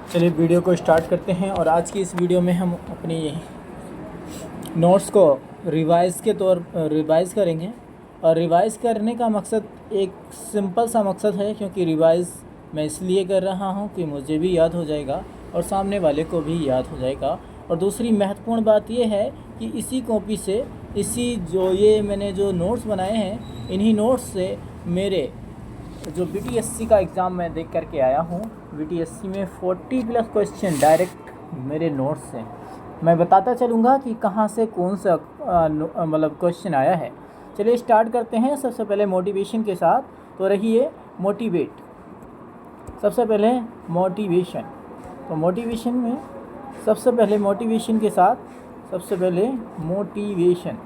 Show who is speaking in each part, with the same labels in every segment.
Speaker 1: चलिए वीडियो को स्टार्ट करते हैं। और आज की इस वीडियो में हम अपनी नोट्स को रिवाइज़ करेंगे। और रिवाइज़ करने का मकसद एक सिंपल सा मकसद है, क्योंकि रिवाइज़ मैं इसलिए कर रहा हूँ कि मुझे भी याद हो जाएगा और सामने वाले को भी याद हो जाएगा। और दूसरी महत्वपूर्ण बात यह है कि इसी कॉपी से मैंने जो नोट्स बनाए हैं, इन्हीं नोट्स से मेरे जो बीटीएससी का एग्ज़ाम मैं देख करके आया हूँ, बीटीएससी में 40+ क्वेश्चन डायरेक्ट मेरे नोट्स से मैं बताता चलूँगा कि कहाँ से कौन सा मतलब क्वेश्चन आया है। चलिए स्टार्ट करते हैं। सबसे पहले मोटिवेशन के साथ, तो रहिए मोटिवेट। सबसे पहले मोटिवेशन, तो मोटिवेशन में सबसे पहले मोटिवेशन के साथ सबसे पहले मोटिवेशन।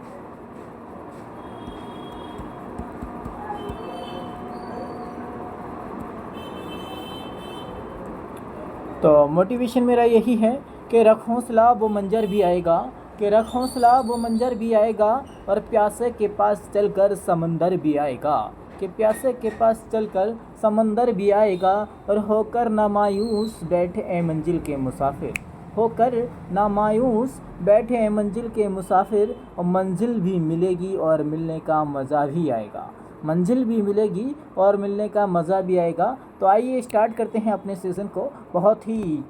Speaker 1: तो मोटिवेशन मेरा यही है कि रख हौसला वो मंजर भी आएगा, कि रख हौसला वो मंजर भी आएगा, और प्यासे के पास चलकर समंदर भी आएगा, कि प्यासे के पास चलकर समंदर भी आएगा। और होकर ना मायूस बैठे ए मंजिल के मुसाफिर, होकर ना मायूस बैठे ए मंजिल के मुसाफिर, और मंजिल भी मिलेगी और मिलने का मज़ा भी आएगा, मंजिल भी मिलेगी और मिलने का मज़ा भी आएगा। तो आइए स्टार्ट करते हैं अपने सेशन को। बहुत ही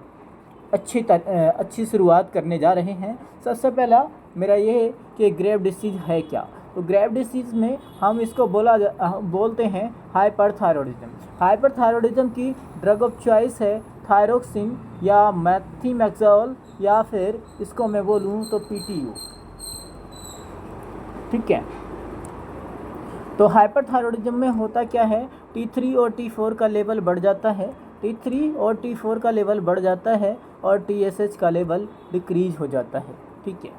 Speaker 1: अच्छी शुरुआत करने जा रहे हैं। सबसे पहला मेरा ये है कि ग्रेव डिसीज है क्या। तो ग्रेव डिसीज में हम इसको बोलते हैं हाइपरथायरॉयडिज्म। हाइपरथायरॉयडिज्म की ड्रग ऑफ चॉइस है थायरोक्सिन या मैथिमेक्सोल, या फिर इसको मैं बोलूँ तो पीटीयू। ठीक है, तो हाइपरथायरॉयडिज्म में होता क्या है, T3 और T4 का लेवल बढ़ जाता है, T3 और T4 का लेवल बढ़ जाता है, और TSH का लेवल डिक्रीज हो जाता है। ठीक है,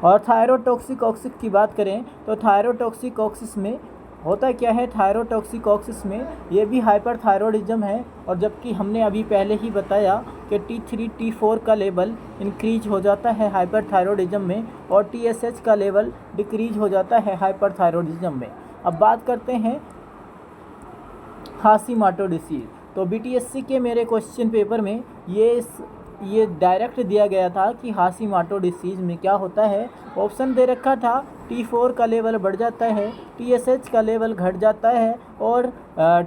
Speaker 1: और थायरोटॉक्सिकोसिस की बात करें तो थायरोटॉक्सिकोसिस में होता क्या है, थायरोटॉक्सिकोसिस में ये भी हाइपरथायरॉयडिज्म है। और जबकि हमने अभी पहले ही बताया कि T3 T4 का लेवल इंक्रीज हो जाता है हाइपरथायरॉयडिज्म में, और TSH का लेवल डिक्रीज हो जाता है हाइपरथायरॉयडिज्म में। अब बात करते हैं हाशिमोटो डिसीज़। तो बीटीएससी के मेरे क्वेश्चन पेपर में ये डायरेक्ट दिया गया था कि हाशिमोटो डिसीज़ में क्या होता है। ऑप्शन दे रखा था T4 का लेवल बढ़ जाता है, TSH का लेवल घट जाता है, और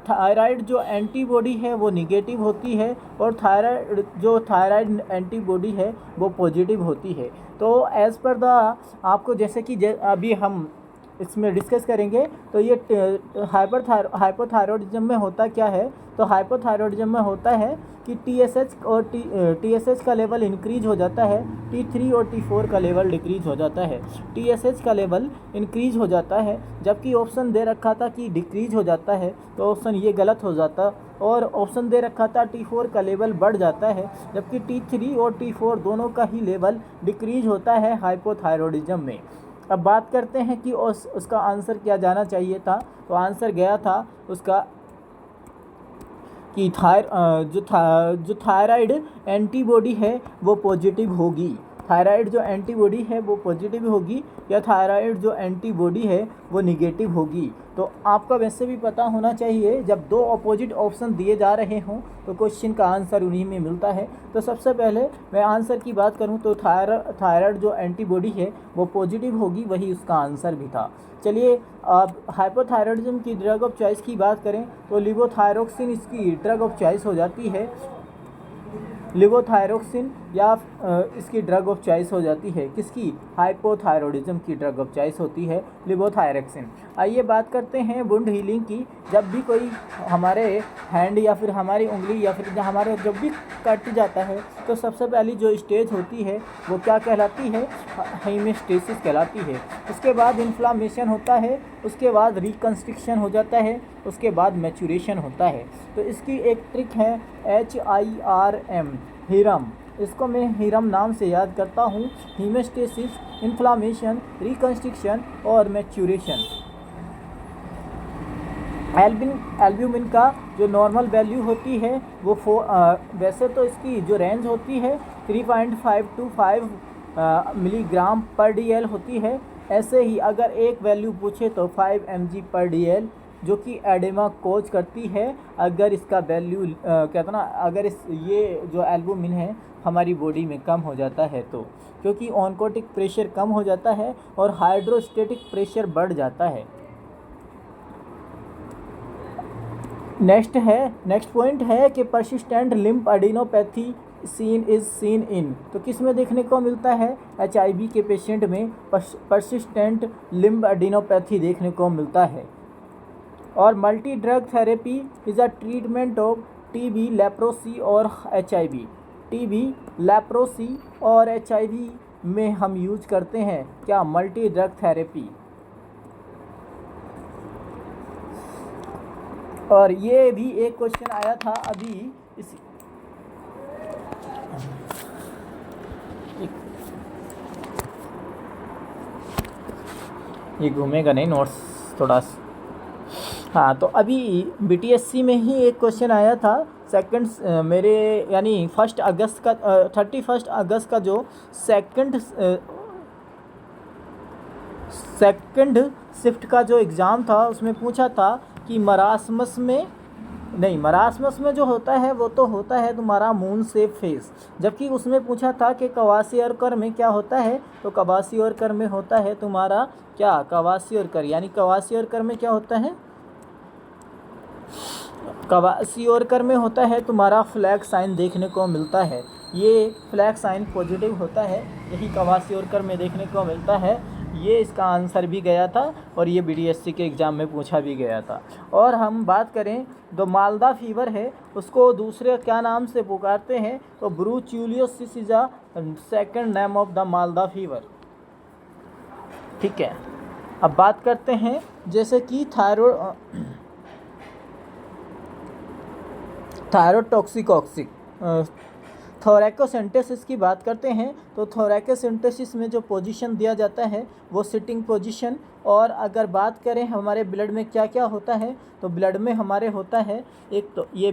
Speaker 1: थायराइड जो एंटीबॉडी है वो निगेटिव होती है, और थायराइड एंटीबॉडी है वो पॉजिटिव होती है। तो एज़ पर द आपको जैसे कि अभी हम इसमें डिस्कस करेंगे, तो ये हाइपोथायरॉयडिज्म में होता क्या है। तो हाइपोथायरॉयडिज्म में होता है कि TSH का लेवल इंक्रीज हो जाता है, T3 और T4 का लेवल डिक्रीज हो जाता है, TSH का लेवल इंक्रीज हो जाता है। जबकि ऑप्शन दे रखा था कि डिक्रीज हो जाता है, तो ऑप्शन ये गलत हो जाता, और ऑप्शन दे रखा था T4 का लेवल बढ़ जाता है, जबकि T3 और T4 दोनों का ही लेवल डिक्रीज होता है हाइपोथायरॉयडिज्म में। अब बात करते हैं कि उसका आंसर क्या जाना चाहिए था। तो आंसर गया था उसका कि जो थायराइड एंटीबॉडी है वो पॉजिटिव होगी, थायराइड जो एंटीबॉडी है वो पॉजिटिव होगी, या थायराइड जो एंटीबॉडी है वो निगेटिव होगी। तो आपका वैसे भी पता होना चाहिए, जब दो अपोजिट ऑप्शन दिए जा रहे हों तो क्वेश्चन का आंसर उन्हीं में मिलता है। तो सबसे पहले मैं आंसर की बात करूं तो थायराइड जो एंटीबॉडी है वो पॉजिटिव होगी, वही उसका आंसर भी था। चलिए अब हाइपोथायरॉयडिज्म की ड्रग ऑफ चॉइस की बात करें तो लिवोथायरोक्सिन इसकी ड्रग ऑफ चॉइस हो जाती है, लिवोथायरोक्सिन या इसकी ड्रग ऑफ चॉइस हो जाती है किसकी, हाइपोथायरॉयडिज्म की ड्रग ऑफ चॉइस होती है लिवोथायरोक्सिन। आइए बात करते हैं वुंड हीलिंग की। जब भी कोई हमारे हैंड या फिर हमारी उंगली या फिर हमारे जब भी कट जाता है तो सबसे पहली जो स्टेज होती है वो क्या कहलाती है, हेमेस्टेसिस कहलाती है। उसके बाद इन्फ्लामेशन होता है, उसके बाद रिकन्स्ट्रक्शन हो जाता है, उसके बाद मैचुरेशन होता है। तो इसकी एक ट्रिक है HIRM, हिरम। इसको मैं हिरम नाम से याद करता हूँ, हीमेस्टेसिस, इन्फ्लामेशन, रिकन्स्ट्रक्शन और मैचुरेशन। एल्ब्यूमिन का जो नॉर्मल वैल्यू होती है वो वैसे तो इसकी जो रेंज होती है 3.5 to 5 मिलीग्राम पर DL होती है। ऐसे ही अगर एक वैल्यू पूछे तो 5 mg पर DL जो कि एडेमा कोज करती है अगर इसका वैल्यू कहते ना, अगर ये जो एल्बुमिन है हमारी बॉडी में कम हो जाता है तो, क्योंकि ऑनकोटिक प्रेशर कम हो जाता है और हाइड्रोस्टेटिक प्रेशर बढ़ जाता है। नेक्स्ट पॉइंट है कि persistent lymph adenopathy seen in, तो किस में देखने को मिलता है? HIV के पेशेंट में परसिस्टेंट लिम्फ एडिनोपैथी देखने को मिलता है। और multi drug therapy is a treatment of TB, leprosy और HIV। TB, लेप्रोसी और HIV में हम यूज करते हैं क्या? Multi drug therapy. और ये भी एक क्वेश्चन आया था अभी इस ये घूमेगा नहीं नोट्स थोड़ा सा। हाँ, तो अभी BTSC में ही एक क्वेश्चन आया था सेकंड मेरे यानी 1 अगस्त का 31 अगस्त का जो सेकंड शिफ्ट का जो एग्ज़ाम था उसमें पूछा था कि मरासमस में जो होता है वो तो होता है तुम्हारा मून शेप फेस, जबकि उसमें पूछा था कि क्वासियरकर में क्या होता है, तो क्वासियरकर में होता है तुम्हारा क्या? क्वासियरकर, यानी क्वासियरकर में क्या होता है? क्वासियरकर में होता है तुम्हारा फ्लैग साइन देखने को मिलता है। ये फ्लैग साइन पॉजिटिव होता है, यही क्वासियरकर में देखने को मिलता है। ये इसका आंसर भी गया था और ये BDSC के एग्ज़ाम में पूछा भी गया था। और हम बात करें जो मालदा फीवर है उसको दूसरे क्या नाम से पुकारते हैं, तो brucellosis is a second name of the Malta fever. ठीक है, अब बात करते हैं जैसे कि थायरोटॉक्सिक थोरैकोसेंटेसिस की बात करते हैं, तो थोरैकोसेंटेसिस में जो पोजीशन दिया जाता है वो सिटिंग पोजीशन। और अगर बात करें हमारे ब्लड में क्या क्या होता है, तो ब्लड में हमारे होता है एक तो ये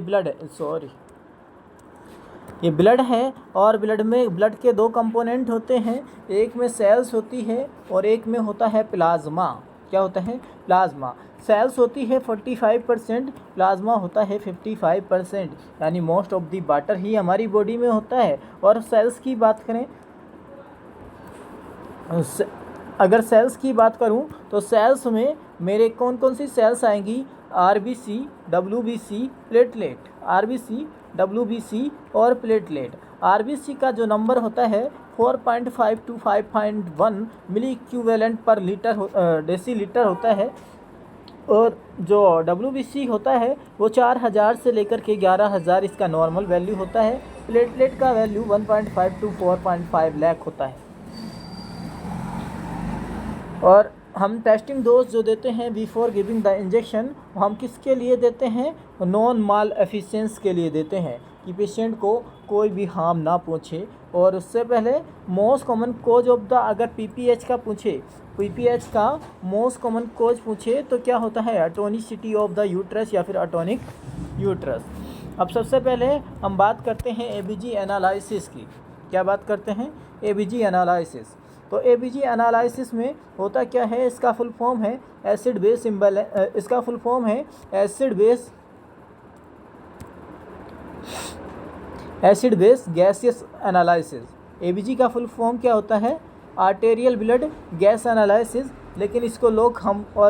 Speaker 1: ब्लड है और ब्लड के 2 कंपोनेंट होते हैं, एक में सेल्स होती है और एक में होता है प्लाज्मा। क्या होता है? प्लाज्मा। सेल्स होती है 45%, प्लाज्मा होता है 55%, यानी मोस्ट ऑफ दी वाटर ही हमारी बॉडी में होता है। और सेल्स की बात करें, अगर सेल्स की बात करूं तो सेल्स में मेरे कौन कौन सी सेल्स आएंगी? RBC, WBC, platelet. RBC, WBC और प्लेटलेट। RBC का जो नंबर होता है 4.5 to 5.1 milliequivalent per deciliter होता है। और जो WBC होता है वो 4000 से लेकर के 11000 इसका नॉर्मल वैल्यू होता है। प्लेटलेट का वैल्यू 1.5 to 4.5 लाख होता है। और हम टेस्टिंग डोज जो देते हैं बिफोर गिविंग द इंजेक्शन, हम किसके लिए देते हैं? नॉन माल एफिशिएंस के लिए देते हैं कि पेशेंट को कोई भी हार्म ना पहुँचे। और उससे पहले most common cause of the, अगर PPH का पूछे, PPH का मोस्ट कॉमन कोज पूछे तो क्या होता है? एटोनिसिटी ऑफ द यूट्रस या फिर एटोनिक यूट्रस। अब सबसे पहले हम बात करते हैं ABG एनालिसिस की। क्या बात करते हैं? ABG analysis. तो ABG एनालिसिस में होता क्या है? इसका फुल फॉर्म है एसिड बेस इम्बैलेंस। इसका फुल फॉर्म है acid base gaseous analysis. ABG का फुल फॉर्म क्या होता है? Arterial blood gas analysis. लेकिन इसको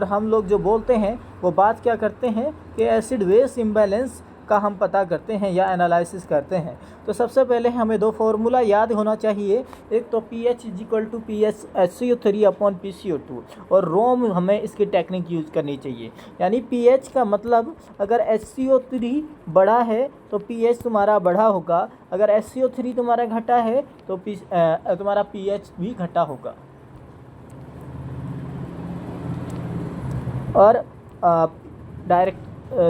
Speaker 1: हम लोग जो बोलते हैं वो बात क्या करते हैं कि एसिड बेस इम्बैलेंस का हम पता करते हैं या एनालिसिस करते हैं। तो सबसे पहले हमें 2 फार्मूला याद होना चाहिए। एक तो pH = pH HCO3/PCO2 और रोम हमें इसकी टेक्निक यूज़ करनी चाहिए। यानी pH का मतलब अगर HCO3 बड़ा है तो pH तुम्हारा बढ़ा होगा, अगर HCO3 तुम्हारा घटा है तो तुम्हारा pH भी घटा होगा। और डायरेक्ट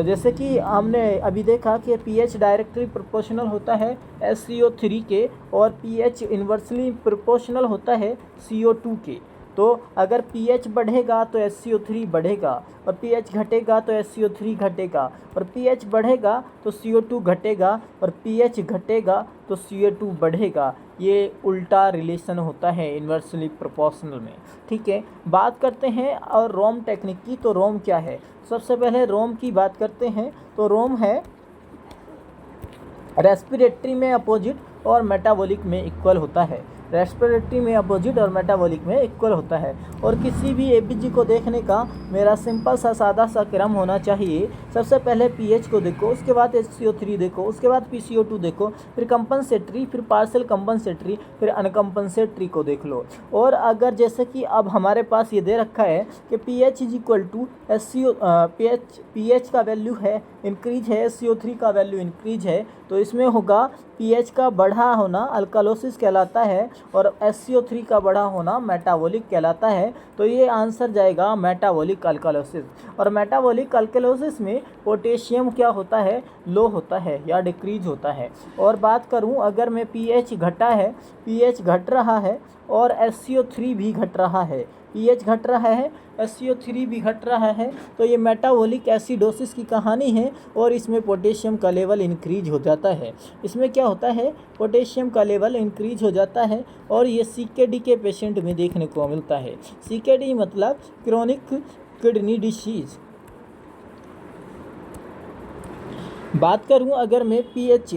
Speaker 1: जैसे कि हमने अभी देखा कि pH डायरेक्टली प्रोपोर्शनल होता है SCO3 के और pH इन्वर्सली प्रोपोर्शनल होता है CO2 के। तो अगर pH बढ़ेगा तो SCO3 बढ़ेगा, और pH घटेगा तो SCO3 घटेगा, और pH बढ़ेगा तो CO2 घटेगा, और pH घटेगा तो CO2 बढ़ेगा। ये उल्टा रिलेशन होता है इन्वर्सली प्रोपोर्शनल में। ठीक है, बात करते हैं और रोम टेक्निक की। तो रोम क्या है? सबसे पहले रोम की बात करते हैं। तो रोम है रेस्पिरेटरी में अपोजिट और मेटाबॉलिक में इक्वल होता है। रेस्पिरेटरी में अपोजिट और मेटाबॉलिक में इक्वल होता है। और किसी भी एबीजी को देखने का मेरा सिंपल सा सादा सा क्रम होना चाहिए। सबसे पहले पीएच को देखो, उसके बाद HCO3 देखो, उसके बाद PCO2 देखो, फिर कंपनसेटरी, फिर पार्शियल कंपनसेटरी, फिर अनकंपनसेटरी को देख लो। और अगर जैसे कि अब हमारे पास ये दे रखा है कि pH is equal to pH का वैल्यू है इंक्रीज है, SCO3 का वैल्यू इंक्रीज है, तो इसमें होगा पीएच का बढ़ा होना अल्कालोसिस कहलाता है, और SCO3 का बढ़ा होना मेटाबॉलिक कहलाता है। तो ये आंसर जाएगा मेटाबॉलिक अल्कालोसिस। और मेटाबॉलिक अल्कालोसिस में पोटेशियम क्या होता है? लो होता है या डिक्रीज होता है। और बात करूं अगर मैं पीएच घटा है, पीएच घट रहा है और SCO3 भी घट रहा है, पीएच घट रहा है, SCO3 भी घट रहा है, तो ये मेटाबॉलिक एसिडोसिस की कहानी है। और इसमें पोटेशियम का लेवल इंक्रीज हो जाता है। इसमें क्या होता है? पोटेशियम का लेवल इंक्रीज हो जाता है, और ये CKD के पेशेंट में देखने को मिलता है। CKD मतलब क्रोनिक किडनी डिसीज। बात करूं अगर मैं पीएच,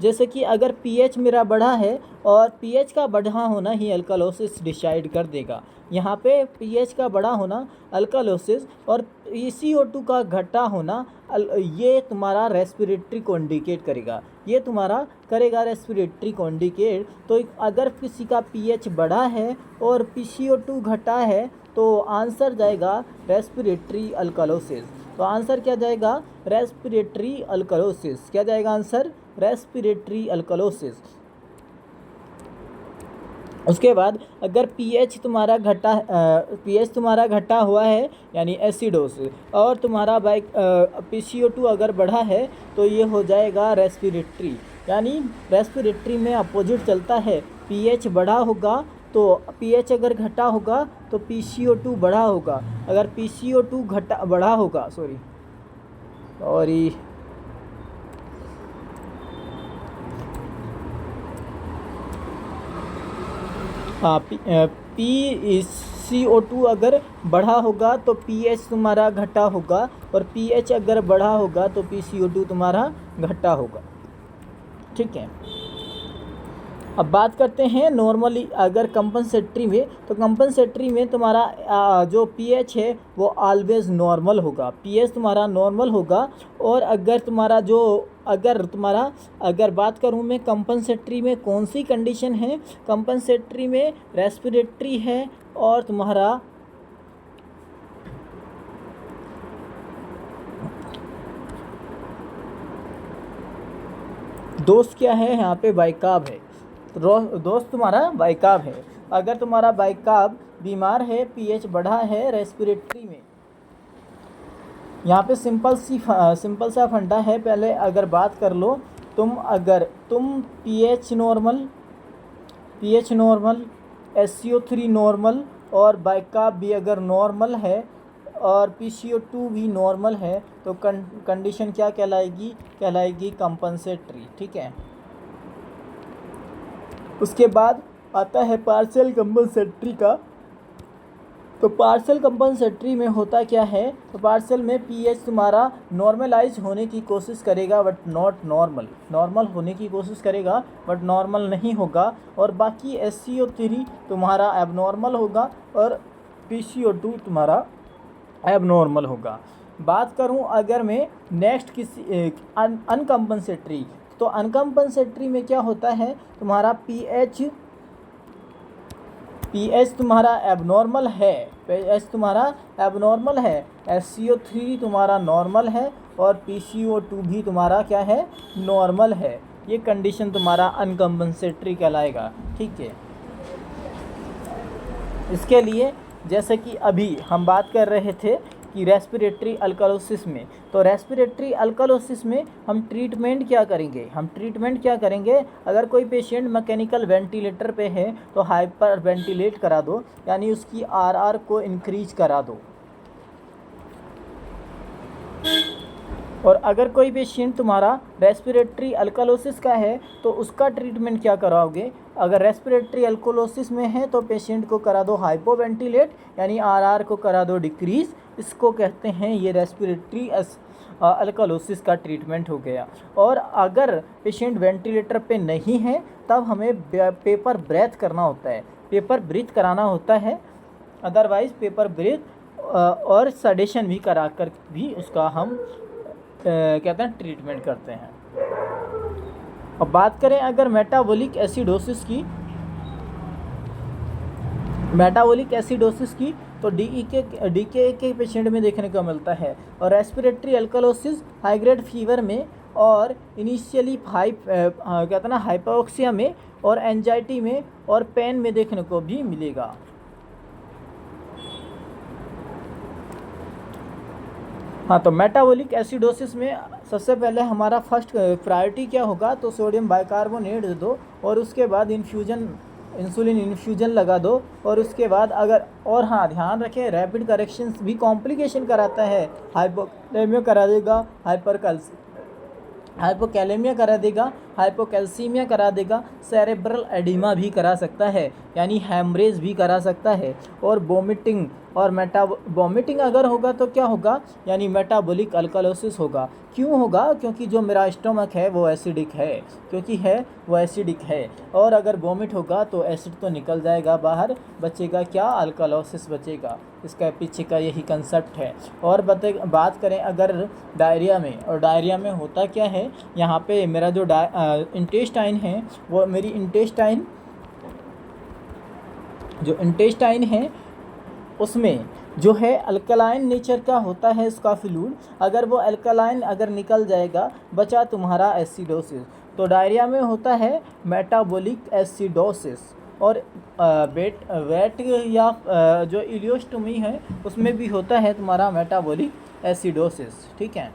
Speaker 1: जैसे कि अगर पीएच मेरा बढ़ा है, और पीएच का बढ़ा होना ही अल्कालोसिस डिसाइड कर देगा। यहाँ पे पीएच का बढ़ा होना अल्कालोसिस, और CO2 का घटा होना ये तुम्हारा रेस्पिरेटरी को इंडिकेट करेगा। ये तुम्हारा करेगा रेस्पिरेटरी को इंडिकेट। तो अगर किसी का पीएच बढ़ा है और CO2 घटा है तो आंसर जाएगा रेस्पिरेटरी अल्कालोसिस। तो आंसर क्या जाएगा? Respiratory alkalosis. क्या जाएगा आंसर? Respiratory alkalosis. उसके बाद अगर पीएच तुम्हारा घटा हुआ है यानी एसिडोसिस, और तुम्हारा PCO2 अगर बढ़ा है तो ये हो जाएगा रेस्पिरेटरी। यानी रेस्पिरेटरी में अपोजिट चलता है। पीएच बढ़ा होगा तो पीएच अगर घटा होगा तो PCO2 बढ़ा होगा। अगर PCO2 बढ़ा होगा PCO2 अगर बढ़ा होगा तो पीएच तुम्हारा घटा होगा, और पीएच अगर बढ़ा होगा तो PCO2 तुम्हारा घटा होगा। ठीक है, अब बात करते हैं नॉर्मली अगर कंपनसेटरी में। तो कंपनसेटरी में तुम्हारा जो पीएच है वो ऑलवेज नॉर्मल होगा। पीएच तुम्हारा नॉर्मल होगा। और अगर बात करूं मैं कंपनसेटरी में कौन सी कंडीशन है? कंपनसेटरी में रेस्पिरेटरी है, और तुम्हारा दोस्त क्या है? यहाँ पे बाइकार्ब है। दोस्त तुम्हारा बाइकार्ब है। अगर तुम्हारा बाइकार्ब बीमार है, पीएच बढ़ा है रेस्पिरेटरी में, यहाँ पे सिंपल सा फंडा है। पहले अगर बात कर लो, तुम पीएच नॉर्मल, SCO3 नॉर्मल, और बाइकार्ब भी अगर नॉर्मल है, और PCO2 भी नॉर्मल है, तो कंडीशन क्या कहलाएगी? कंपनसेटरी। ठीक है, उसके बाद आता है पार्शियल कंपनसेटरी का। तो पार्शियल कंपनसेटरी में होता क्या है? तो पार्शियल में पीएच तुम्हारा नॉर्मलाइज होने की कोशिश करेगा बट नॉट नॉर्मल होने की कोशिश करेगा बट नॉर्मल नहीं होगा, और बाकी SCO3 तुम्हारा एबनॉर्मल होगा, और PCO2 तुम्हारा एबनॉर्मल होगा। बात करूं अगर मैं नेक्स्ट किसी अनकंपनसेटरी, तो अनकंपनसेटरी में क्या होता है? तुम्हारा पीएच तुम्हारा एबनॉर्मल है, SCO3 तुम्हारा नॉर्मल है, और PCO2 भी तुम्हारा क्या है? नॉर्मल है। ये कंडीशन तुम्हारा अनकंपनसेटरी कहलाएगा। ठीक है, इसके लिए जैसे कि अभी हम बात कर रहे थे कि रेस्पिरेटरी अल्कलोसिस में, तो रेस्पिरेटरी अल्कलोसिस में हम ट्रीटमेंट क्या करेंगे, अगर कोई पेशेंट मैकेनिकल वेंटिलेटर पे है तो हाइपर वेंटिलेट करा दो, यानी उसकी आरआर को इंक्रीज करा दो। और अगर कोई पेशेंट तुम्हारा रेस्पिरेटरी अल्कलोसिस का है तो उसका ट्रीटमेंट क्या कराओगे, अगर रेस्पिरेटरी अल्कलोसिस में है तो पेशेंट को करा दो हाइपोवेंटिलेट, यानी आरआर को करा दो डिक्रीज। इसको कहते हैं, ये रेस्पिरेटरी अल्कलोसिस का ट्रीटमेंट हो गया। और अगर पेशेंट वेंटिलेटर पे नहीं है तब हमें पेपर ब्रेथ करना होता है, पेपर ब्रीथ कराना होता है, अदरवाइज़ पेपर ब्रीथ और सडेशन भी करा कर भी उसका हम कहते हैं ट्रीटमेंट करते हैं। अब बात करें अगर मेटाबॉलिक एसिडोसिस की, तो DKA के पेशेंट में देखने को मिलता है। और respiratory alkalosis high grade fever में और इनिशियली कहते हैं ना हाइपोक्सिया में और एंजाइटी में और पेन में देखने को भी मिलेगा। हाँ, तो मेटाबॉलिक एसिडोसिस में सबसे पहले हमारा फर्स्ट प्रायोरिटी क्या होगा, तो सोडियम बाइकार्बोनेट दे दो और उसके बाद इंसुलिन इन्फ्यूजन लगा दो। और उसके बाद अगर, और हाँ ध्यान रखें, रैपिड करेक्शंस भी कॉम्प्लिकेशन कराता है, हाइपोकैलेमिया करा देगा, हाइपोकैलेमिया करा देगा, हाइपोकैल्सीमिया करा देगा, सेरेब्रल एडिमा भी करा सकता है, यानी हैमरेज भी करा सकता है। और वोमिटिंग और वोमिटिंग अगर होगा तो क्या होगा, यानी मेटाबॉलिक अल्कलोसिस होगा। क्यों होगा, क्योंकि जो मेरा स्टोमक है वो एसिडिक है, और अगर वोमिट होगा तो एसिड तो निकल जाएगा बाहर, बचेगा क्या, अल्कलोसिस बचेगा। इसका पीछे का यही कंसेप्ट है। और बात करें अगर डायरिया में, और डायरिया में होता क्या है, यहाँ पे मेरा जो इंटेस्टाइन है, वो मेरी इंटेस्टाइन है उसमें जो है अल्कलाइन नेचर का होता है उसका फ्लूइड, अगर वो अल्कलाइन अगर निकल जाएगा, बचा तुम्हारा एसिडोसिस। तो डायरिया में होता है मेटाबॉलिक एसिडोसिस। और वेट या जो इलियोस्टोमी है उसमें भी होता है तुम्हारा मेटाबॉलिक एसिडोसिस। ठीक है,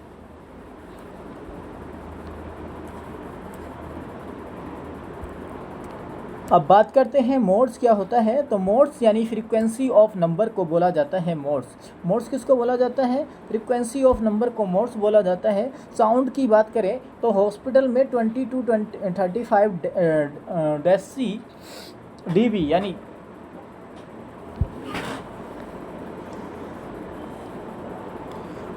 Speaker 1: अब बात करते हैं मोड्स क्या होता है। तो मोड्स यानी फ्रीक्वेंसी ऑफ नंबर को बोला जाता है मोड्स किसको बोला जाता है, फ्रीक्वेंसी ऑफ नंबर को मोड्स बोला जाता है। साउंड की बात करें तो हॉस्पिटल में 20 to 35 डेसी डीबी यानी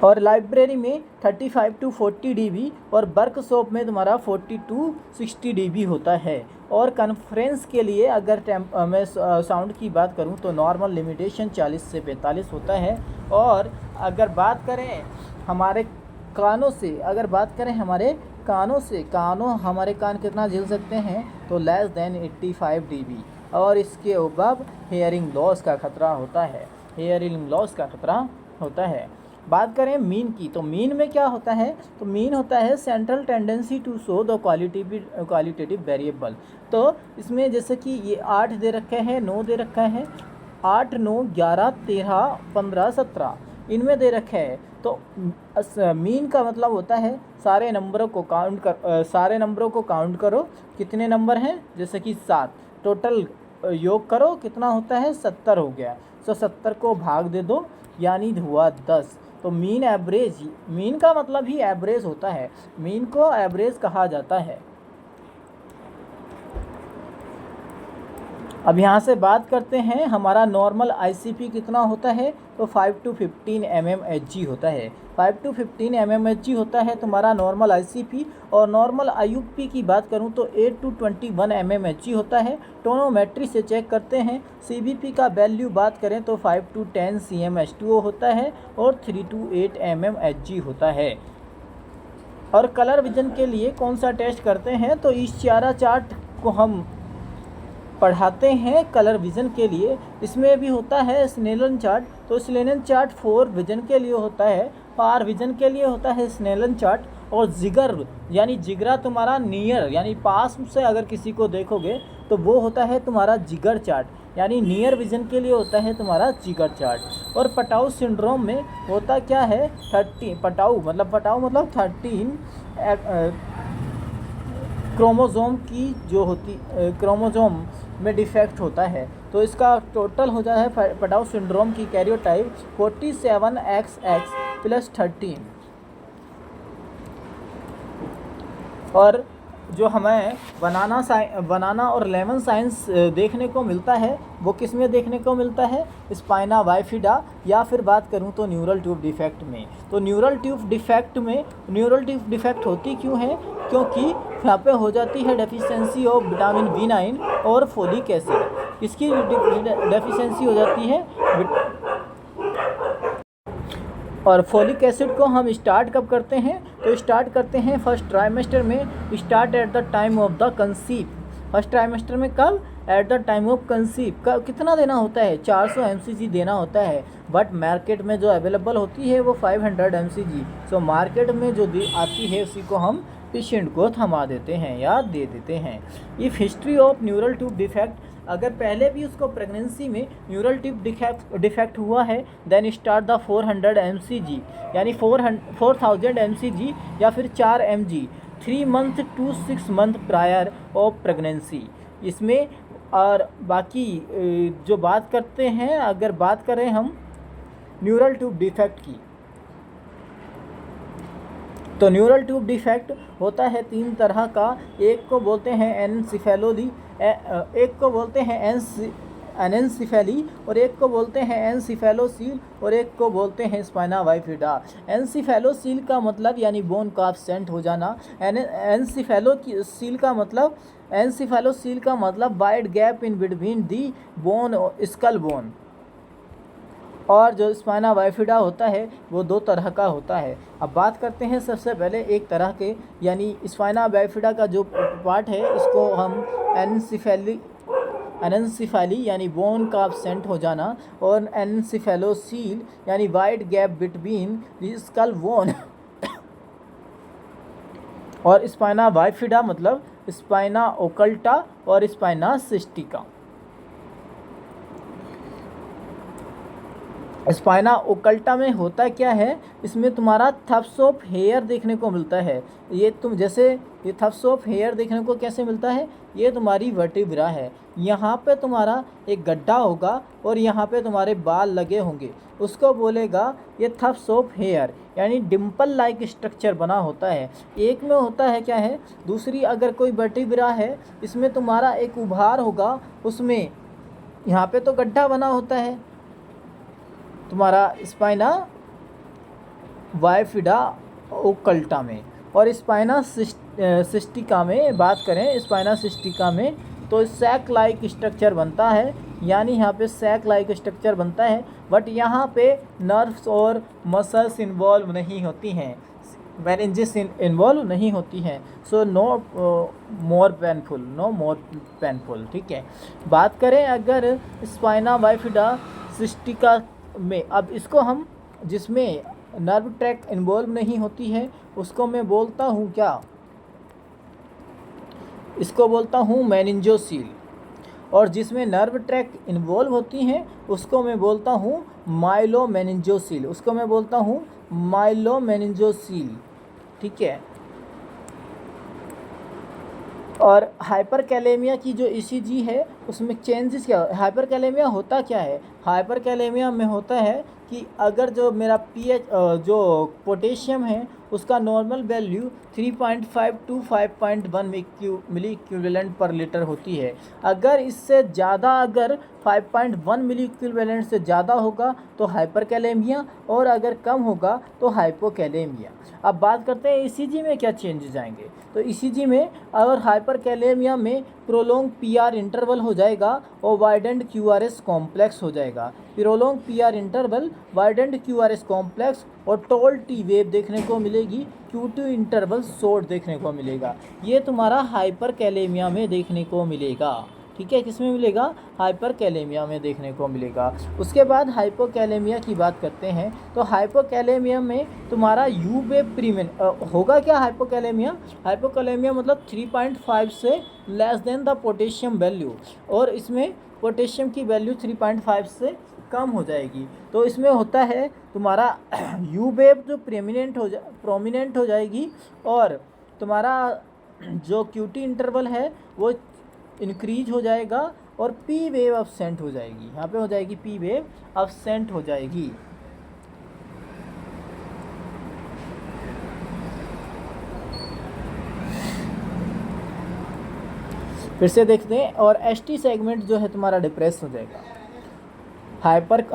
Speaker 1: और लाइब्रेरी में 35 to 40 dB और वर्कशॉप में तुम्हारा 40 to 60 dB होता है। और कॉन्फ्रेंस के लिए अगर मैं साउंड की बात करूं तो नॉर्मल लिमिटेशन 40 से 45 होता है। और अगर बात करें हमारे कानों से, हमारे कान कितना झेल सकते हैं, तो लेस देन 85 dB। और इसके अबव हेयरिंग लॉस का खतरा होता है। बात करें मीन की, तो मीन में क्या होता है, तो मीन होता है central tendency to show the qualitative variable. तो इसमें जैसे कि ये 8 दे रखे हैं, 9 दे रखा है, 8, 9, 11, 13, 15, 17 इनमें दे रखे हैं। तो मीन का मतलब होता है सारे नंबरों को काउंट करो, कितने नंबर हैं, जैसे कि 7, टोटल योग करो कितना होता है, 70 हो गया। तो 70 को भाग दे दो, यानी हुआ 10। तो मीन का मतलब ही एवरेज होता है, मीन को एवरेज कहा जाता है। अब यहाँ से बात करते हैं हमारा नॉर्मल ICP कितना होता है, तो 5 to 15 mmHg होता है। 5 to 15 mmHg होता है तुम्हारा नॉर्मल ICP। और नॉर्मल IUP की बात करूँ तो 8 to 21 mmHg होता है। टोनोमेट्री से चेक करते हैं। CBP का वैल्यू बात करें तो 5 to 10 cm/H2O होता है और 3 to 8 mmHg होता है। और कलर विजन के लिए कौन सा टेस्ट करते हैं, तो इस चारा चार्ट को हम पढ़ाते हैं कलर विज़न के लिए। इसमें भी होता है स्नेलन चार्ट, तो स्नेलन चार्ट 4 विज़न के लिए होता है, फार विज़न के लिए होता है स्नेलन चार्ट। और जिगर यानी जिगरा तुम्हारा नियर यानी पास से अगर किसी को देखोगे तो वो होता है तुम्हारा जिगर चार्ट। यानी नियर विजन के लिए होता है तुम्हारा जिगर चार्ट। और पटाउ सिंड्रोम में होता क्या है, 13 पटाउ मतलब 13 क्रोमोसोम की जो होती क्रोमोसोम में डिफेक्ट होता है। तो इसका टोटल हो जाता है पटाउ सिंड्रोम की कैरियोटाइप 47XX + 13। और जो हमें बनाना और लेमन साइंस देखने को मिलता है वो किस में देखने को मिलता है, स्पाइना बाइफिडा, या फिर बात करूं तो न्यूरल ट्यूब डिफेक्ट में। तो न्यूरल ट्यूब डिफेक्ट होती क्यों है, क्योंकि यहाँ पे हो जाती है डेफिशिएंसी ऑफ विटामिन B9 और फोलिक एसिड। इसकी डेफिशिएंसी हो जाती है और फोलिक एसिड को हम स्टार्ट कब करते हैं, तो स्टार्ट करते हैं फर्स्ट ट्राइमेस्टर में, start at the time of the conceive. First trimester में कब, at the time of conceive. कब कितना देना होता है, 400 mcg देना होता है, बट मार्केट में जो अवेलेबल होती है वो 500 mcg। सो मार्केट में जो आती है उसी को हम पेशेंट को थमा देते हैं या दे देते हैं। If history of neural tube defect, अगर पहले भी उसको प्रेगनेंसी में न्यूरल ट्यूब डिफेक्ट हुआ है, देन स्टार्ट द 400 mcg, यानी 4000 mcg या फिर 4 mg 3 month to 6 month prior of pregnancy. इसमें और बाकी जो बात करते हैं, अगर बात करें हम न्यूरल ट्यूब डिफेक्ट की, तो न्यूरल ट्यूब डिफेक्ट होता है 3 तरह का। एक को बोलते हैं एनसेफेलोली, एक को बोलते हैं एनेंसेफेली, और एक को बोलते हैं एनसेफेलोसील, और एक को बोलते हैं स्पाइना बाइफिडा। एनसेफेलोसील का मतलब यानी बोन का एब्सेंट हो जाना। एनसेफेलोसील का मतलब wide gap in between the bone skull bone. और जो स्पाइना बाइफिडा होता है वो 2 तरह का होता है। अब बात करते हैं सबसे पहले एक तरह के, यानी स्पाइना बाइफिडा का जो पार्ट है इसको हम एनेंसेफेली यानी बोन का एब्सेंट हो जाना, और एनसेफेलोसील यानी wide gap between skull bone और स्पाइना बाइफिडा मतलब स्पाइना ओकल्टा और स्पाइना सिस्टिका। स्पाइना ओकल्टा में होता क्या है, इसमें तुम्हारा थप्स ऑफ हेयर देखने को मिलता है। ये थप्स ऑफ हेयर देखने को कैसे मिलता है, ये तुम्हारी वर्टिब्रा है। यहाँ पे तुम्हारा एक गड्ढा होगा और यहाँ पे तुम्हारे बाल लगे होंगे, उसको बोलेगा ये थप्स ऑफ हेयर, यानी डिम्पल लाइक स्ट्रक्चर बना होता है। एक में होता है क्या है, दूसरी अगर कोई वर्टिब्रा है इसमें तुम्हारा एक उभार होगा, उसमें यहाँ पे तो गड्ढा बना होता है तुम्हारा स्पाइना बाइफिडा ओकल्टा में। और स्पाइना सिस्टिका में बात करें, स्पाइना सिस्टिका में तो सैक लाइक स्ट्रक्चर बनता है, यानी यहाँ पे सैक लाइक स्ट्रक्चर बनता है, बट यहाँ पे नर्व्स और मसल्स इन्वॉल्व नहीं होती हैं, मेनिंजेस इन्वॉल्व नहीं होती हैं। सो नो मोर पेनफुल, ठीक है। बात करें अगर स्पाइना बाइफिडा सिस्टिका में, अब इसको हम जिसमें नर्व ट्रैक इन्वॉल्व नहीं होती है उसको मैं बोलता हूँ क्या, इसको बोलता हूँ मेनिंजोसील, और जिसमें नर्व ट्रैक इन्वॉल्व होती हैं उसको मैं बोलता हूँ माइलोमेनिंजोसील, ठीक है। और हाइपरकैलेमिया की जो ईसीजी है उसमें चेंजेस क्या, हाइपरकैलेमिया होता क्या है, हाइपरकैलेमिया में होता है कि अगर जो मेरा पीएच जो पोटेशियम है उसका normal value 3.5 to 5.1 milliequivalent per litre होती है, अगर इससे ज़्यादा अगर 5.1 मिली इक्विवेलेंट से ज़्यादा होगा तो हाइपरकैलेमिया, और अगर कम होगा तो हाइपोकैलेमिया। अब बात करते हैं ईसीजी में क्या चेंजेस आएंगे, तो ईसीजी में अगर हाइपरकैलेमिया में प्रोलोंग पीआर इंटरवल हो जाएगा और वाइडेंड क्यूआरएस कॉम्प्लेक्स हो जाएगा, prolong PR interval, widened QRS complex और टॉल टी वेव देखने को मिलेगी, Q2 इंटरवल शॉर्ट देखने को मिलेगा। ये तुम्हारा हाइपरकैलेमिया में देखने को मिलेगा, ठीक है। किस में मिलेगा, हाइपरकैलेमिया में देखने को मिलेगा। उसके बाद हाइपोकैलेमिया की बात करते हैं, तो हाइपोकैलेमिया में तुम्हारा यू वेव प्रीमेन होगा क्या, हाइपोकैलेमिया मतलब 3.5 से less than the potassium value, और इसमें पोटेशियम की वैल्यू 3.5 से कम हो जाएगी। तो इसमें होता है तुम्हारा यू वेव जो प्रोमिनेंट हो जाएगी, और तुम्हारा जो क्यूटी इंटरवल है वो इंक्रीज हो जाएगा, और पी वेव अब्सेंट हो जाएगी। यहाँ पे हो जाएगी पी वेव अब्सेंट हो जाएगी। फिर से देखते हैं, और एसटी सेगमेंट जो है तुम्हारा डिप्रेस हो जाएगा।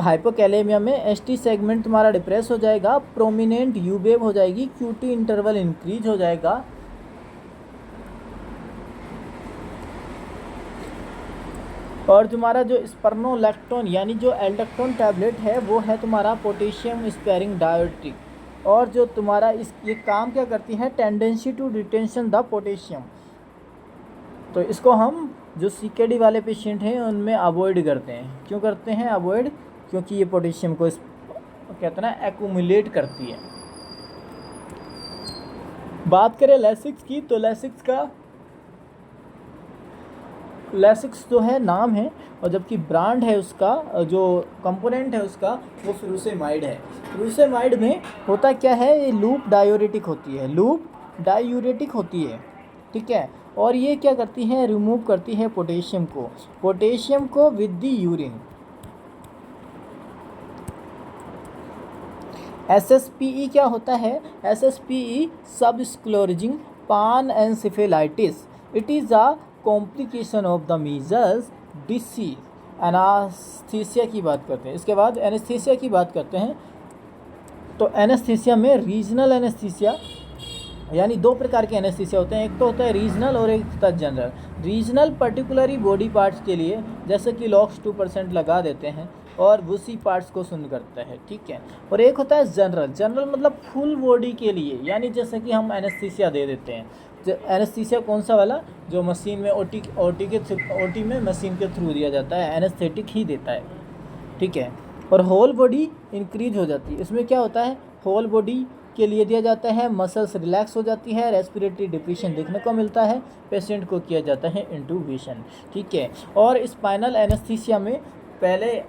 Speaker 1: हाइपोकैलेमिया में एसटी सेगमेंट तुम्हारा डिप्रेस हो जाएगा, प्रोमिनेंट यू वेव हो जाएगी, क्यूटी इंटरवल इंक्रीज हो जाएगा, और तुम्हारा जो स्पर्नोलैक्टोन यानी जो एल्डोस्टेरोन टैबलेट है वो है तुम्हारा पोटेशियम स्पेयरिंग डायोरेटिक। और जो तुम्हारा ये काम क्या करती है, tendency to retention the potassium. तो इसको हम जो सीकेडी वाले पेशेंट हैं उनमें अवॉइड करते हैं। क्यों करते हैं अवॉइड? क्योंकि ये पोटेशियम को कहते हैं ना एक्यूमुलेट करती है। बात करें लैसिक्स की, तो लैसिक्स जो है नाम है, और जबकि ब्रांड है उसका, जो कंपोनेंट है उसका वो फ्यूसेमाइड है। फ्यूसेमाइड में होता क्या है, ये लूप डायूरेटिक होती है, ठीक है। और ये क्या करती है, रिमूव करती है पोटेशियम को विद द यूरिन। SSPE क्या होता है? SSPE subsclerosing panencephalitis. It is a complication of the measles disease. Anaesthesia की बात करते हैं, इसके बाद एनेस्थीसिया की बात करते हैं। तो एनेस्थीसिया में रीजनल एनेस्थीसिया, यानी दो प्रकार के एनेस्थीसिया होते हैं, एक तो होता है रीजनल और एक होता है general. Regional particularly body parts के लिए, जैसे कि लॉक्स 2% लगा देते हैं और उसी पार्ट्स को सुन करता है, ठीक है। और एक होता है जनरल मतलब फुल बॉडी के लिए, यानी जैसे कि हम एनेस्थीसिया दे देते हैं। एनेस्थीसिया कौन सा वाला, जो मशीन में ओटी में मशीन के थ्रू दिया जाता है, एनेस्थेटिक ही देता है, ठीक है। और होल बॉडी इंक्रीज हो जाती है। इसमें क्या होता है, होल बॉडी के लिए दिया जाता है, मसल्स रिलैक्स हो जाती है, रेस्पिरेटरी डिप्रेशन देखने को मिलता है, पेशेंट को किया जाता है इंटूबेशन, ठीक है। और स्पाइनल एनेस्थीसिया में पहले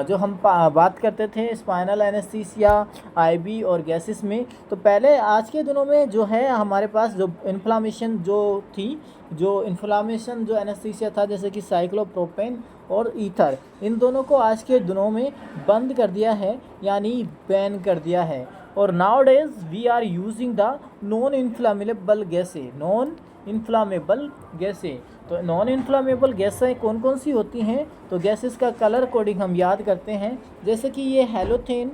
Speaker 1: जो हम बात करते थे स्पाइनल एनेस्थीसिया, आईबी और गैसेस में, तो पहले आज के दिनों में जो है हमारे पास जो इन्फ्लामेशन जो एनेस्थीसिया था, जैसे कि साइक्लोप्रोपेन और ईथर, इन दोनों को आज के दिनों में बंद कर दिया है, यानी बैन कर दिया है। और now days we are using the non inflammable गैसें। तो नॉन इन्फ्लामेबल गैसें कौन कौन सी होती हैं, तो गैसेस का कलर कोडिंग हम याद करते हैं, जैसे कि ये हैलोथेन,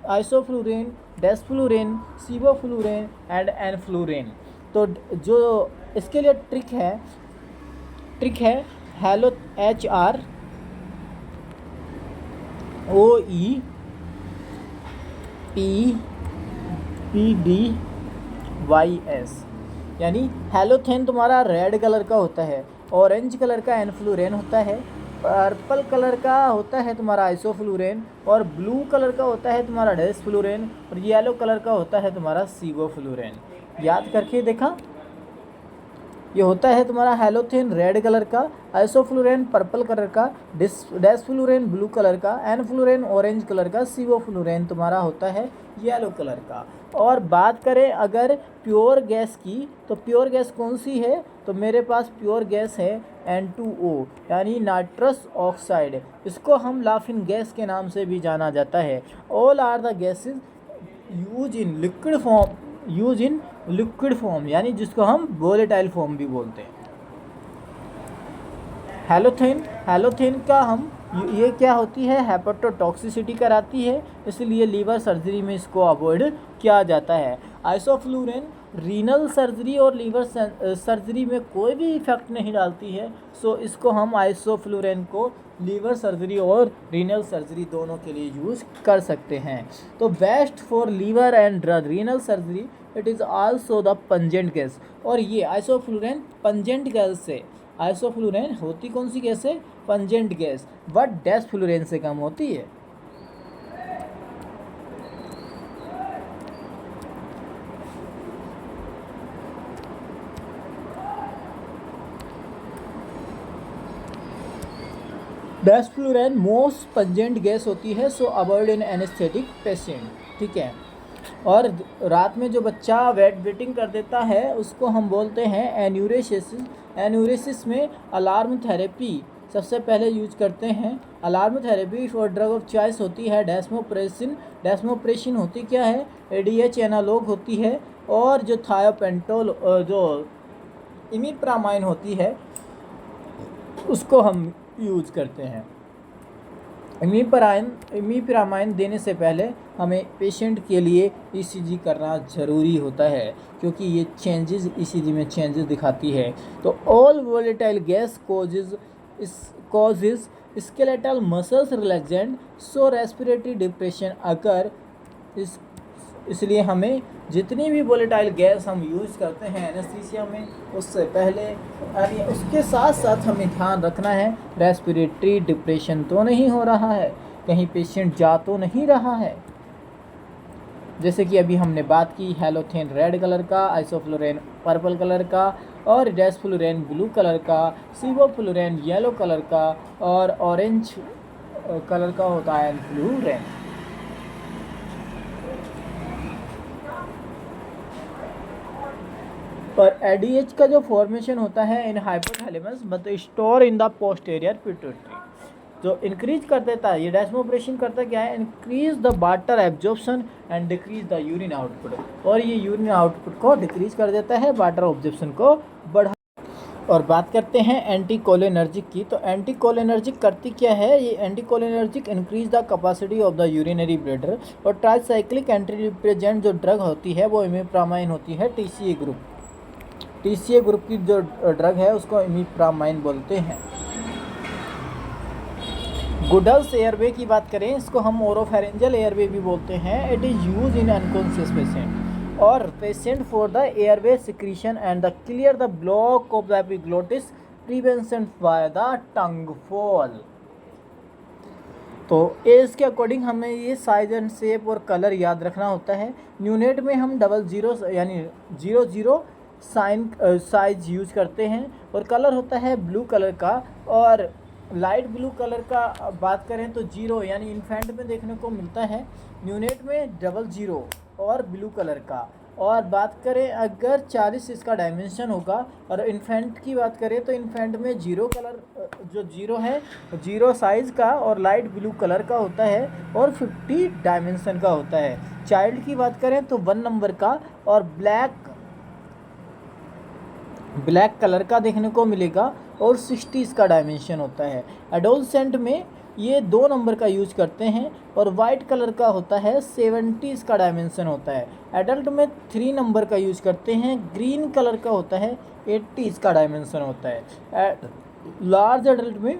Speaker 1: आइसोफ्लूरेन, डेस्फ्लूरेन, सिवोफ्लूरेन एंड एनफ्लूरेन। तो जो इसके लिए ट्रिक है हैलो HROEPPDYS, यानी हैलोथेन तुम्हारा रेड कलर का होता है, ऑरेंज कलर का एनफ्लूरेन होता है, पर्पल कलर का होता है तुम्हारा आइसोफ्लूरेन, और ब्लू कलर का होता है तुम्हारा डेस्फ्लूरेन, और येलो कलर का होता है तुम्हारा सिवोफ्लूरेन। याद करके देखा, ये होता है तुम्हारा हैलोथेन रेड कलर का, आइसोफ्लूरेन पर्पल कलर का, डेस्फ्लूरेन ब्लू कलर का, एनफ्लूरेन ऑरेंज कलर का, सिवोफ्लूरेन तुम्हारा होता है येलो कलर का। और बात करें अगर प्योर गैस की, तो प्योर गैस कौन सी है, तो मेरे पास प्योर गैस है N2O, यानी नाइट्रस ऑक्साइड। इसको हम लाफिंग गैस के नाम से भी जाना जाता है। All are the gases use in liquid form, यानी जिसको हम वोलेटाइल फॉर्म भी बोलते हैं। हैलोथेन का हम ये क्या होती है, हेपेटोटॉक्सिसिटी कराती है, इसलिए लीवर सर्जरी में इसको अवॉइड किया जाता है। आइसोफ्लूरेन रीनल सर्जरी और लीवर सर्जरी में कोई भी इफेक्ट नहीं डालती है, सो इसको हम आइसोफ्लूरेन को लीवर सर्जरी और रीनल सर्जरी दोनों के लिए यूज़ कर सकते हैं। तो best for liver and renal surgery, it is also the pungent gas. और ये आइसोफ्लूरेन पंजेंट गैस से, आइसोफ्लूरेन होती कौन सी गैस है, पंजेंट गैस, बट डेस्फ्लूरेन से कम होती है। डेस्फ्लुरैन मोस्ट पंजेंट गैस होती है, सो अवॉइड इन एनेस्थेटिक पेशेंट, ठीक है। और रात में जो बच्चा वेट वेटिंग कर देता है उसको हम बोलते हैं एन्यूरेसिस। एन्यूरेसिस में अलार्म थेरेपी सबसे पहले यूज करते हैं। Alarm therapy for drug of choice होती है डेस्मोप्रेसिन। डेस्मोप्रेसिन होती क्या है, एडीएच एनालॉग होती है। और जो थायोपेंटोल जो इमिप्रामाइन होती है उसको हम यूज करते हैं। इमिप्रामाइन देने से पहले हमें पेशेंट के लिए ईसीजी करना ज़रूरी होता है, क्योंकि ये चेंजेस ईसीजी में चेंजेस दिखाती है। तो all volatile gas causes skeletal muscles relaxant, so respiratory depression occur. इसलिए हमें जितनी भी वोलेटाइल गैस हम यूज़ करते हैं एनेस्थीसिया में, उससे पहले यानी उसके साथ साथ हमें ध्यान रखना है रेस्पिरेटरी डिप्रेशन तो नहीं हो रहा है, कहीं पेशेंट जा तो नहीं रहा है। जैसे कि अभी हमने बात की हेलोथेन रेड कलर का, आइसोफ्लोरेन पर्पल कलर का, और डेस्फ्लुरैन ब्लू कलर का, सिवोफ्लुरैन येलो कलर का, और ऑरेंज कलर का होता है फ्लुरैन। पर एडीएच का जो फॉर्मेशन होता है in hypothalamus but store in the posterior pituitary, जो इंक्रीज कर देता है, ये डेस्मोप्रेशन करता क्या है, increase the water absorption and decrease the urine output, और ये यूरिन आउटपुट को डिक्रीज कर देता है, वाटर ऑब्जॉर्प्शन को बढ़ा। और बात करते हैं एंटीकोलिनर्जिक की, तो एंटीकोलिनर्जिक करती क्या है, ये anticholinergic increase the capacity of the urinary bladder. और ट्राइसाइक्लिक एंटी रिप्रेजेंट जो ड्रग होती है वो इमिप्रामाइन होती है, टीसीए ग्रुप की जो ड्रग है उसको इमिप्रामाइन बोलते हैं। गुडल्स एयरवे की बात करें, इसको हम ओरोफेरेंजियल एयरवे भी बोलते हैं। It is use in unconscious patient और patient for the airway secretion and the clear the block of the epiglottis prevention by the tongue fall. तो एज के अकॉर्डिंग हमें ये साइज एंड शेप और colour याद रखना होता है। न्यूनेट में हम 00 यानी 00 साइज यूज करते हैं, और कलर होता है ब्लू कलर का। और लाइट ब्लू कलर का बात करें तो 0 यानी इन्फेंट में देखने को मिलता है, न्यूनेट में 00 और ब्लू कलर का। और बात करें अगर 40 इसका डायमेंशन होगा, और इन्फेंट की बात करें तो इन्फेंट में 0 कलर जो 0 है 0 साइज़ का और लाइट ब्लू कलर का होता है, और 50 डायमेंशन का होता है। चाइल्ड की बात करें तो 1 नंबर का और ब्लैक कलर का देखने को मिलेगा, और 60 इसका डायमेंशन होता है। एडोलसेंट में ये 2 नंबर का यूज करते हैं, और वाइट कलर का होता है, 70 इसका डायमेंशन होता है। एडल्ट में 3 नंबर का यूज करते हैं, ग्रीन कलर का होता है, 80 इसका डायमेंशन होता है। लार्ज एडल्ट में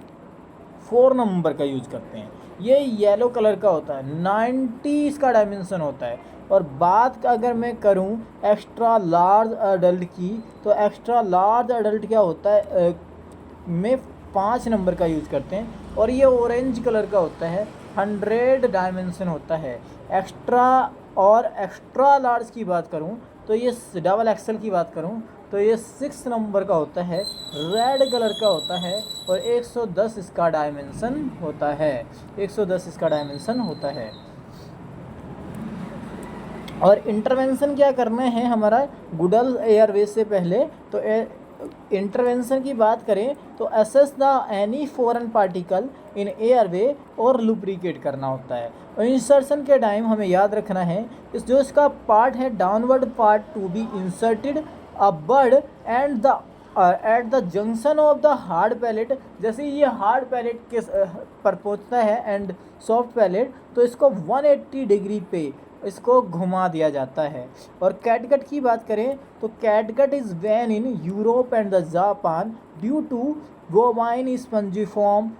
Speaker 1: 4 नंबर का यूज करते हैं, ये येलो कलर का होता है, 90 इसका डायमेंशन होता है। और बात अगर मैं करूं एक्स्ट्रा लार्ज अडल्ट की, तो एक्स्ट्रा लार्ज अडल्ट क्या होता है में 5 नंबर का यूज़ करते हैं, और ये ऑरेंज कलर का होता है, 100 डायमेंशन होता है। एक्स्ट्रा लार्ज की बात करूं तो ये डबल एक्सल की बात करूं तो ये 6 नंबर का होता है, रेड कलर का होता है, और 110 इसका डायमेंशन होता है, 110 इसका डायमेंशन होता है। और इंटरवेंशन क्या करना है हमारा गुडल एयरवे से पहले, तो इंटरवेंशन की बात करें तो assess the any foreign particle in airway और लुब्रिकेट करना होता है। और इंसर्शन के टाइम हमें याद रखना है जो इसका पार्ट है downward part to be inserted upward and the at the junction of the hard palate. जैसे ये हार्ड पैलेट के पर पहुंचता है एंड सॉफ्ट पैलेट, तो इसको 180 डिग्री पे इसको घुमा दिया जाता है। और कैटगट की बात करें तो catgut is ban in Europe and the Japan due to bovine spongiform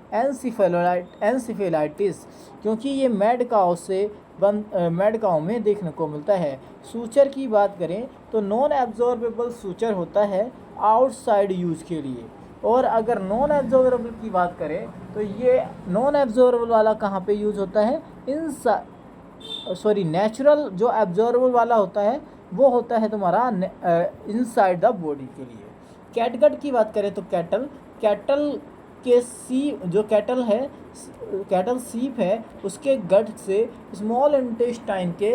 Speaker 1: encephalitis, क्योंकि ये मेडकाओं में देखने को मिलता है। सूचर की बात करें तो नॉन एब्जॉर्बेबल सूचर होता है आउटसाइड यूज़ के लिए। और अगर नॉन एब्जॉर्बेबल की बात करें तो ये नॉन एब्जॉर्बेबल वाला कहाँ पे यूज़ होता है, नेचुरल जो एब्जॉर्बेबल वाला होता है वो होता है तुम्हारा इनसाइड द बॉडी के लिए। कैटगट की बात करें तो कैटल के जो कैटल सीप है उसके गट से स्मॉल इंटेस्टाइन के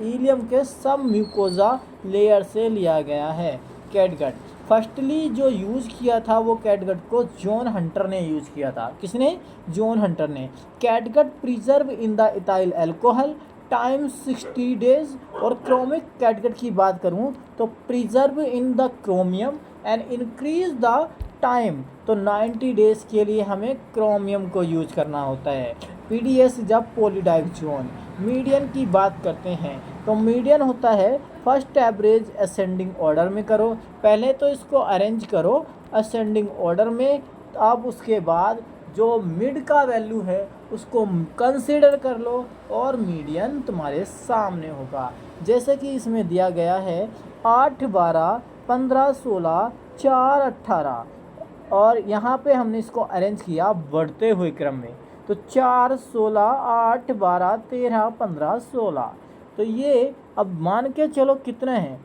Speaker 1: इलियम के सब म्यूकोजा लेयर से लिया गया है कैटगट। फर्स्टली जो यूज़ किया था वो कैटगट को जॉन हंटर ने यूज़ किया था। किसने? जॉन हंटर ने। Catgut preserve in the ethyl alcohol time 60 days. और क्रोमिक कैटगट की बात करूं तो preserve in the chromium and increase the time, तो 90 डेज के लिए हमें क्रोमियम को यूज करना होता है। पीडीएस जब पॉलीडाइजोन। मीडियन की बात करते हैं तो मीडियन होता है फर्स्ट एवरेज असेंडिंग ऑर्डर में करो, पहले तो इसको अरेंज करो असेंडिंग ऑर्डर में, अब उसके बाद जो मिड का वैल्यू है उसको कंसीडर कर लो और मीडियन तुम्हारे सामने होगा। जैसे कि इसमें दिया गया है 8 12 15 16 4 18, और यहाँ पे हमने इसको अरेंज किया बढ़ते हुए क्रम में, तो 4 16 8 12 13 15 16। तो ये अब मान के चलो कितने हैं,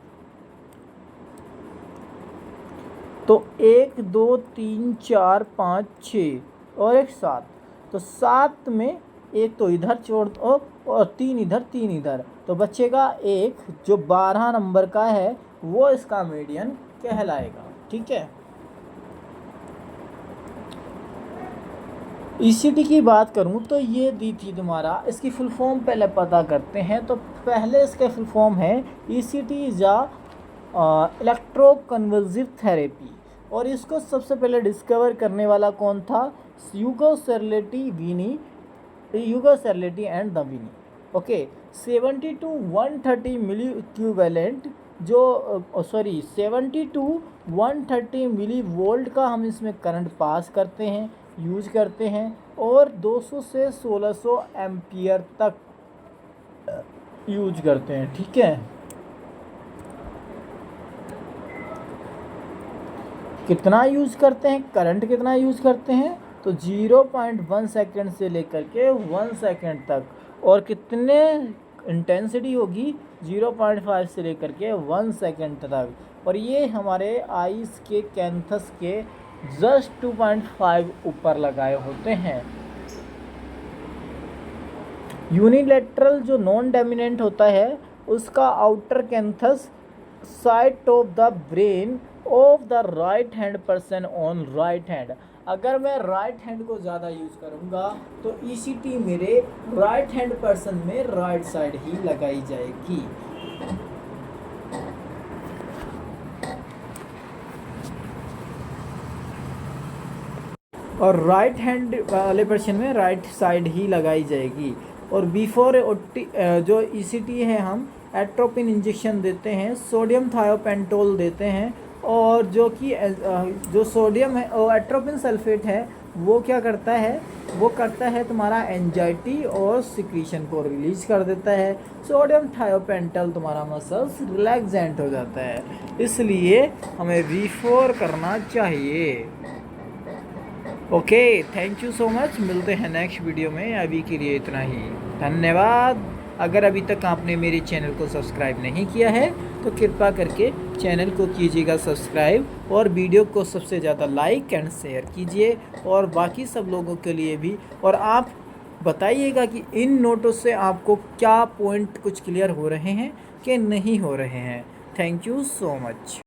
Speaker 1: तो 1 2 3 4 5 6 और एक 7, तो 7 में एक तो इधर छोड़ दो और 3 इधर 3 इधर, तो बचेगा एक जो 12 नंबर का है वो इसका मीडियन कहलाएगा। ठीक है। ईसीटी की बात करूं तो ये दी थी तुम्हारा, इसकी फुल फॉर्म पहले पता करते हैं। तो पहले इसका फुल फॉर्म है ईसीटी इज इलेक्ट्रोकन्वल्सिव थेरेपी, और इसको सबसे पहले डिस्कवर करने वाला कौन था? Hugo Cerletti and the Bini. Okay. 70 to 130 milliequivalent 70 to 130 millivolt का हम इसमें करंट पास करते हैं, यूज करते हैं, और 200 से 1600 एम्पियर तक यूज करते हैं। ठीक है। कितना यूज करते हैं, करंट कितना यूज करते हैं? तो 0.1 सेकेंड से लेकर के 1 सेकेंड तक, और कितने इंटेंसिटी होगी? 0.5 से लेकर के 1 सेकेंड तक। और ये हमारे आइस के कैंथस के जस्ट 2.5 ऊपर लगाए होते हैं। यूनिलेटरल जो नॉन डोमिनेंट होता है उसका outer canthus side of the brain of the right hand person on right hand. अगर मैं राइट हैंड को ज़्यादा यूज करूँगा तो ईसीटी मेरे राइट हैंड पर्सन में राइट साइड ही लगाई जाएगी। और राइट हैंड वाले पर्सन में राइट साइड ही लगाई जाएगी। और बिफोर जो ईसीटी है हम एट्रोपिन इंजेक्शन देते हैं, सोडियम थायोपेंटोल देते हैं, और जो कि जो सोडियम है एट्रोपिन सल्फेट है वो क्या करता है? वो करता है तुम्हारा एंजाइटी और सिक्रीशन को रिलीज कर देता है। सोडियम थायोपेंटल तुम्हारा मसल्स रिलैक्सेंट हो जाता है, इसलिए हमें V4 करना चाहिए। Okay, thank you so much. मिलते हैं नेक्स्ट वीडियो में, अभी के लिए इतना ही, धन्यवाद। अगर अभी तक आपने मेरे चैनल को सब्सक्राइब नहीं किया है तो कृपया करके चैनल को कीजिएगा सब्सक्राइब, और वीडियो को सबसे ज़्यादा लाइक एंड शेयर कीजिए और बाकी सब लोगों के लिए भी। और आप बताइएगा कि इन नोटों से आपको क्या पॉइंट कुछ क्लियर हो रहे हैं कि नहीं हो रहे हैं। Thank you so much.